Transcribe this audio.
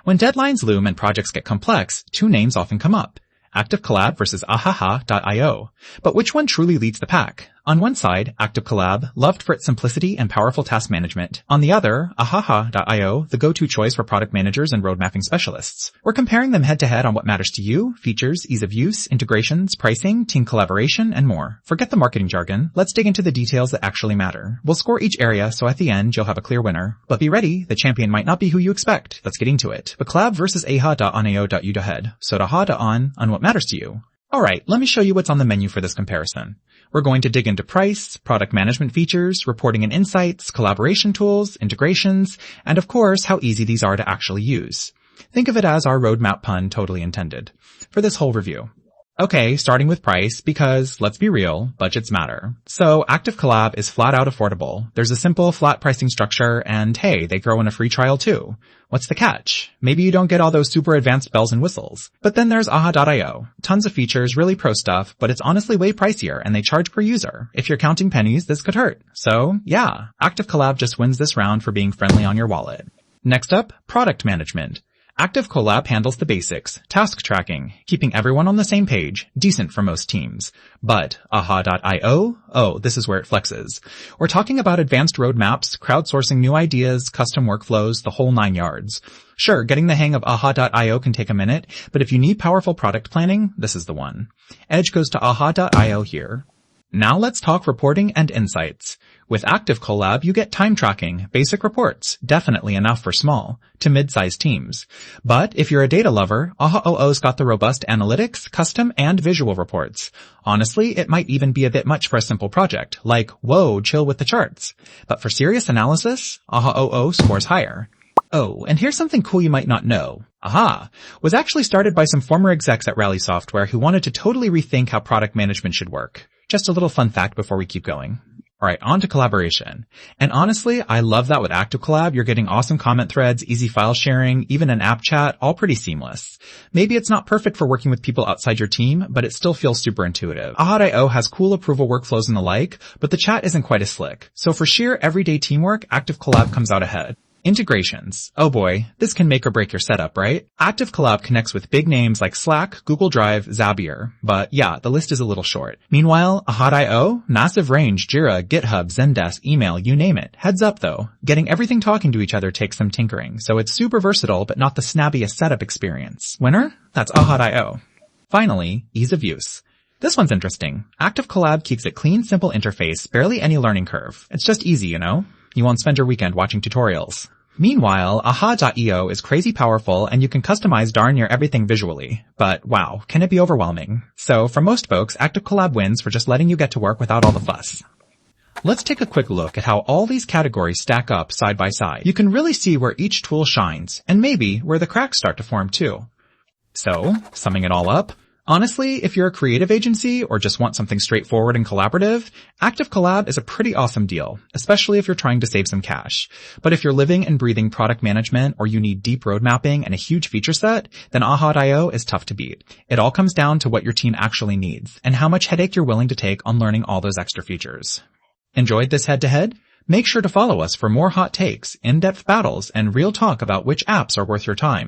When deadlines loom and projects get complex, two names often come up. ActiveCollab versus ahaha.io. But which one truly leads the pack? On one side, ActiveCollab, loved for its simplicity and powerful task management. On the other, ahaha.io, the go-to choice for product managers and road mapping specialists. We're comparing them head-to-head on what matters to you, features, ease of use, integrations, pricing, team collaboration, and more. Forget the marketing jargon. Let's dig into the details that actually matter. We'll score each area, so at the end, you'll have a clear winner. But be ready, the champion might not be who you expect. Let's get into it. But collab versus aha.onao.u.head. So on what matters to you. Alright, let me show you what's on the menu for this comparison. We're going to dig into price, product management features, reporting and insights, collaboration tools, integrations, and of course, how easy these are to actually use. Think of it as our roadmap pun totally intended for this whole review. Okay, starting with price, because, let's be real, budgets matter. So, ActiveCollab is flat out affordable. There's a simple flat pricing structure, and hey, they throw in a free trial too. What's the catch? Maybe you don't get all those super advanced bells and whistles. But then there's aha.io. Tons of features, really pro stuff, but it's honestly way pricier, and they charge per user. If you're counting pennies, this could hurt. So, yeah, ActiveCollab just wins this round for being friendly on your wallet. Next up, product management. ActiveCollab handles the basics, task tracking, keeping everyone on the same page, decent for most teams. But aha.io? Oh, this is where it flexes. We're talking about advanced roadmaps, crowdsourcing new ideas, custom workflows, the whole 9 yards. Sure, getting the hang of aha.io can take a minute, but if you need powerful product planning, this is the one. Edge goes to aha.io here. Now let's talk reporting and insights. With ActiveCollab, you get time tracking, basic reports, definitely enough for small, to mid-sized teams. But if you're a data lover, aha.io's got the robust analytics, custom, and visual reports. Honestly, it might even be a bit much for a simple project, like, whoa, chill with the charts. But for serious analysis, aha.io scores higher. Oh, and here's something cool you might not know. Aha! Was actually started by some former execs at Rally Software who wanted to totally rethink how product management should work. Just a little fun fact before we keep going. Alright, on to collaboration. And honestly, I love that with ActiveCollab, you're getting awesome comment threads, easy file sharing, even an app chat, all pretty seamless. Maybe it's not perfect for working with people outside your team, but it still feels super intuitive. aha.io has cool approval workflows and the like, but the chat isn't quite as slick. So for sheer everyday teamwork, ActiveCollab comes out ahead. Integrations. Oh boy, this can make or break your setup, right? ActiveCollab connects with big names like Slack, Google Drive, Zapier. But yeah, the list is a little short. Meanwhile, aha.io, massive range, Jira, GitHub, Zendesk, email, you name it. Heads up though, getting everything talking to each other takes some tinkering, so it's super versatile but not the snappiest setup experience. Winner? That's aha.io. Finally, ease of use. This one's interesting. ActiveCollab keeps it clean, simple interface, barely any learning curve. It's just easy, you know? You won't spend your weekend watching tutorials. Meanwhile, aha.io is crazy powerful and you can customize darn near everything visually. But wow, can it be overwhelming? So for most folks, ActiveCollab wins for just letting you get to work without all the fuss. Let's take a quick look at how all these categories stack up side by side. You can really see where each tool shines, and maybe where the cracks start to form too. So, summing it all up, honestly, if you're a creative agency or just want something straightforward and collaborative, ActiveCollab is a pretty awesome deal, especially if you're trying to save some cash. But if you're living and breathing product management or you need deep road mapping and a huge feature set, then aha.io is tough to beat. It all comes down to what your team actually needs and how much headache you're willing to take on learning all those extra features. Enjoyed this head-to-head? Make sure to follow us for more hot takes, in-depth battles, and real talk about which apps are worth your time.